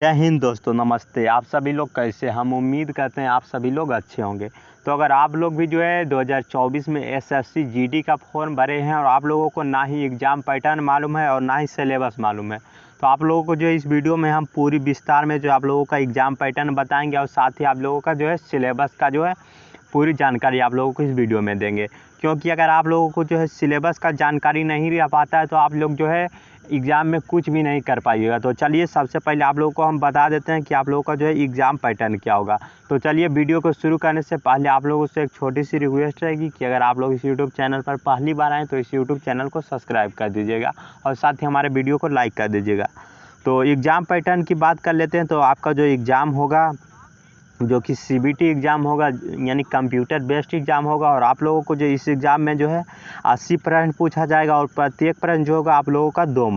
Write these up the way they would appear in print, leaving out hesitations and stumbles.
जय हिंद दोस्तों, नमस्ते। आप सभी लोग कैसे? हम उम्मीद करते हैं आप सभी लोग अच्छे होंगे। तो अगर आप लोग भी जो है 2024 में एसएससी जीडी का फॉर्म भरे हैं और आप लोगों को ना ही एग्ज़ाम पैटर्न मालूम है और ना ही सिलेबस मालूम है, तो आप लोगों को जो है इस वीडियो में हम पूरी विस्तार में जो आप लोगों का एग्ज़ाम पैटर्न बताएंगे और साथ ही आप लोगों का जो है सिलेबस का जो है पूरी जानकारी आप लोगों को इस वीडियो में देंगे। क्योंकि अगर आप लोगों को जो है सिलेबस का जानकारी नहीं रह पाता है तो आप लोग जो है एग्ज़ाम में कुछ भी नहीं कर पाइएगा। तो चलिए सबसे पहले आप लोगों को हम बता देते हैं कि आप लोगों का जो है एग्ज़ाम पैटर्न क्या होगा। तो चलिए वीडियो को शुरू करने से पहले आप लोगों से एक छोटी सी रिक्वेस्ट रहेगी कि अगर आप लोग इस यूट्यूब चैनल पर पहली बार आएँ तो इस यूट्यूब चैनल को सब्सक्राइब कर दीजिएगा और साथ ही हमारे वीडियो को लाइक कर दीजिएगा। तो एग्ज़ाम पैटर्न की बात कर लेते हैं। तो आपका जो एग्ज़ाम होगा, जो कि सीबीटी एग्ज़ाम होगा, यानी कंप्यूटर बेस्ड एग्ज़ाम होगा। और आप लोगों को जो इस एग्ज़ाम में जो है 80 प्रश्न पूछा जाएगा और प्रत्येक प्रश्न जो होगा आप लोगों का 2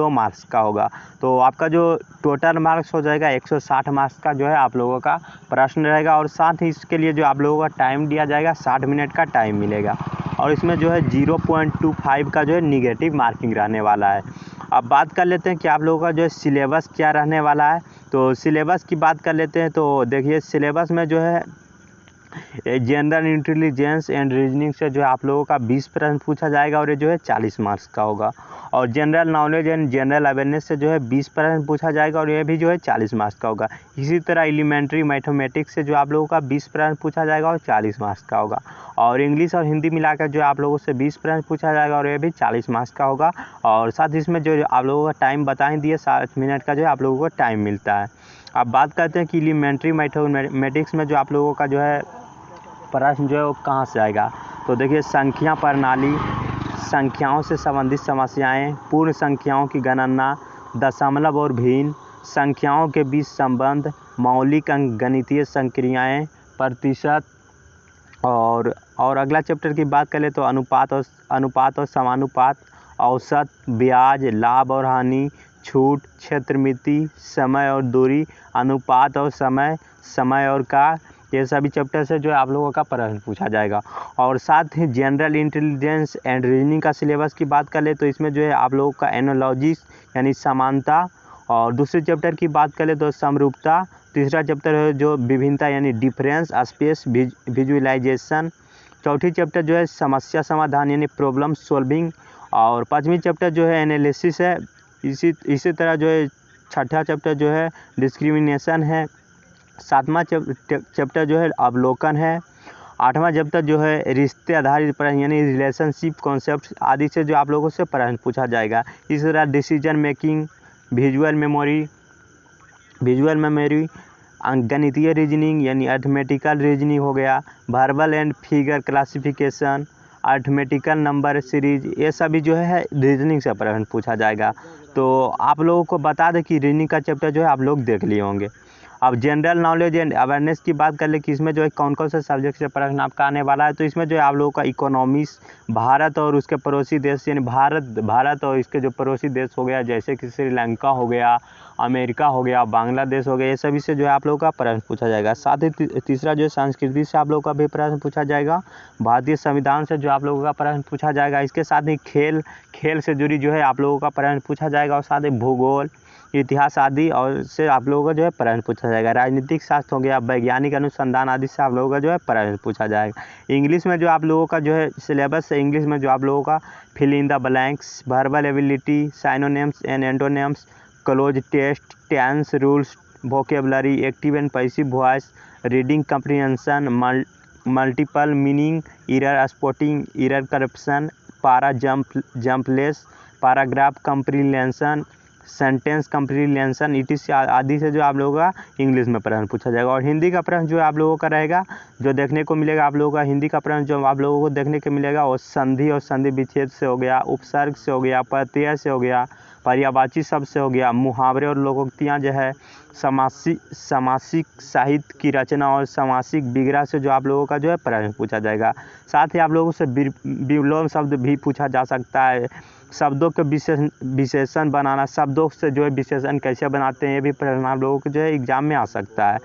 मार्क्स का होगा। तो आपका जो टोटल मार्क्स हो जाएगा 160 मार्क्स का जो है आप लोगों का प्रश्न रहेगा। और साथ ही इसके लिए जो आप लोगों का टाइम दिया जाएगा 60 मिनट का टाइम मिलेगा। और इसमें जो है 0.25 का जो है निगेटिव मार्किंग रहने वाला है। अब बात कर लेते हैं कि आप लोगों का जो है सिलेबस क्या रहने वाला है। तो सिलेबस की बात कर लेते हैं। तो देखिए सिलेबस में जो है जनरल इंटेलिजेंस एंड रीजनिंग से जो है आप लोगों का 20 प्रश्न पूछा जाएगा और ये जो है 40 मार्क्स का होगा। और general knowledge and general awareness से जो है 20 प्रश्न पूछा जाएगा और ये भी जो है 40 मार्क्स का होगा। इसी तरह एलिमेंट्री मैथमेटिक्स से जो आप लोगों का 20 प्रश्न पूछा जाएगा और 40 मार्क्स का होगा। और इंग्लिश और हिंदी मिलाकर जो आप लोगों से 20 प्रश्न पूछा जाएगा और ये भी 40 मार्क्स का होगा। और साथ ही इसमें जो आप लोगों का टाइम बता ही दिए 60 मिनट का जो है आप लोगों को टाइम मिलता है। अब बात करते हैं कि एलिमेंट्री मैथमेटिक्स में जो आप लोगों का जो है प्रश्न जो है वो कहाँ से आएगा। तो देखिए संख्या प्रणाली, संख्याओं से संबंधित समस्याएं, पूर्ण संख्याओं की गणना, दशमलव और भिन्न, संख्याओं के बीच संबंध, मौलिक अंकगणितीय संक्रियाएं, प्रतिशत। और अगला चैप्टर की बात करें तो अनुपात और समानुपात, औसत, ब्याज, लाभ और हानि, छूट, क्षेत्रमिति, समय और दूरी, अनुपात और समय, समय और काल, ये सभी चैप्टर से जो है आप लोगों का प्रश्न पूछा जाएगा। और साथ ही जनरल इंटेलिजेंस एंड रीजनिंग का सिलेबस की बात कर ले तो इसमें जो है आप लोगों का एनालॉजीज यानी समानता, और दूसरे चैप्टर की बात करें तो समरूपता, तीसरा चैप्टर है जो विभिन्नता यानी डिफरेंस स्पेस विजुअलाइजेशन, चौथी चैप्टर जो है समस्या समाधान यानी प्रॉब्लम सॉल्विंग, और पाँचवीं चैप्टर जो है एनालिसिस है। इसी तरह जो है छठा चैप्टर जो है डिस्क्रिमिनेशन है, सातवां चैप्टर जो है अवलोकन है, आठवां चैप्टर जो है रिश्ते आधारित प्रश्न यानी रिलेशनशिप कॉन्सेप्ट आदि से जो आप लोगों से प्रश्न पूछा जाएगा। इसी तरह डिसीजन मेकिंग, विजुअल मेमोरी, अंकगणितीय रीजनिंग यानी अर्थमेटिकल रीजनिंग हो गया, verbal and figure classification, arithmetical number series, ये सभी जो है रीजनिंग से प्रश्न पूछा जाएगा। तो आप लोगों को बता दें कि रीजनिंग का चैप्टर जो है आप लोग देख लिए होंगे। अब जनरल नॉलेज एंड अवेयरनेस की बात कर ले कि इसमें जो है कौन कौन से सब्जेक्ट से प्रश्न आपका आने वाला है। तो इसमें जो है आप लोगों का इकोनॉमिक्स, भारत और उसके पड़ोसी देश यानी भारत और इसके जो पड़ोसी देश हो गया जैसे कि श्रीलंका हो गया, अमेरिका हो गया, बांग्लादेश हो गया, ये सभी से जो है आप लोगों का प्रश्न पूछा जाएगा। साथ ही तीसरा जो है संस्कृति से आप लोगों का भी प्रश्न पूछा जाएगा, भारतीय संविधान से जो आप लोगों का प्रश्न पूछा जाएगा। इसके साथ ही खेल से जुड़ी जो है आप लोगों का प्रश्न पूछा जाएगा, और साथ ही भूगोल, इतिहास आदि और से आप लोगों का जो है प्रश्न पूछा जाएगा। राजनीतिक शास्त्र हो गया, वैज्ञानिक अनुसंधान आदि से आप लोगों का जो है प्रश्न पूछा जाएगा। इंग्लिश में जो आप लोगों का जो है सिलेबस है, इंग्लिश में जो आप लोगों का fill in the blanks, verbal ability, synonyms and antonyms, cloze test, tense, rules, vocabulary, active and passive voice, reading comprehension, multiple meaning, error spotting, error correction, para jumbles, paragraph comprehension, sentence comprehension etc आदि से जो आप लोगों का English में प्रश्न पूछा जाएगा। और हिंदी का प्रश्न जो आप लोगों का रहेगा, जो देखने को मिलेगा आप लोगों का हिंदी का प्रश्न जो आप लोगों को देखने को मिलेगा वो संधि और संधि विच्छेद से हो गया, उपसर्ग से हो गया, प्रत्यय से हो गया, पर्यायवाची शब्द से हो गया, मुहावरे और लोकोक्तियाँ जो है, समासिक साहित्य की रचना और समासिक विग्रह से जो आप लोगों का जो है प्रश्न पूछा जाएगा। साथ ही आप लोगों से विलोम शब्द भी पूछा जा सकता है, शब्दों के विशेषण बनाना, शब्दों से जो है विशेषण कैसे बनाते हैं, ये भी प्रश्न आप लोगों को जो है एग्जाम में आ सकता है।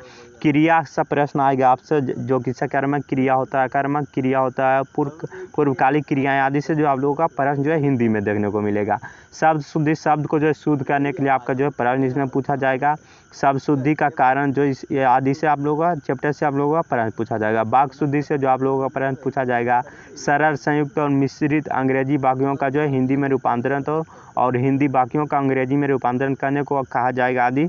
क्रिया सा प्रश्न आएगा आपसे, जो कि सकर्मक क्रिया होता है, कर्मक क्रिया होता है, पूर्वकालिक क्रियाएं आदि से जो आप लोगों का प्रश्न जो है हिंदी में देखने को मिलेगा। शब्द शुद्धि, शब्द को जो है शुद्ध करने के लिए आपका जो है प्रश्न इसमें पूछा जाएगा। शब्द शुद्धि का कारण जो इस आदि से आप लोगों का चैप्टर से आप लोगों का प्रश्न पूछा जाएगा। वाक् शुद्धि से जो आप लोगों का प्रश्न पूछा जाएगा। सरल, संयुक्त और मिश्रित अंग्रेजी वाक्यों का जो है हिंदी में रूपांतरण और हिंदी वाक्यों का अंग्रेजी में रूपांतरण करने को कहा जाएगा आदि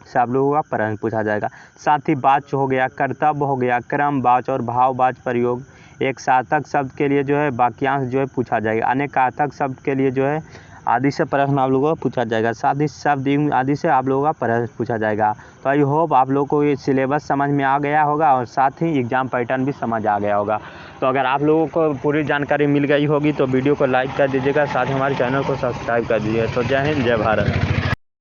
से आप लोगों का प्रश्न पूछा जाएगा। साथ ही वाच्य हो गया, कर्तव्य हो गया, क्रम वाच्य और भाववाच्य प्रयोग। एक सार्थक शब्द के लिए जो है वाक्यांश जो है पूछा जाएगा। अनेकार्थक शब्द के लिए जो है आदि से प्रश्न आप लोगों को पूछा जाएगा। साथ ही शब्द आदि से आप लोगों का प्रश्न पूछा जाएगा। तो आई होप आप लोगों को ये सिलेबस समझ में आ गया होगा और साथ ही एग्ज़ाम पैटर्न भी समझ आ गया होगा। तो अगर आप लोगों को पूरी जानकारी मिल गई होगी तो वीडियो को लाइक कर दीजिएगा, साथ ही हमारे चैनल को सब्सक्राइब कर दीजिएगा। तो जय हिंद, जय भारत।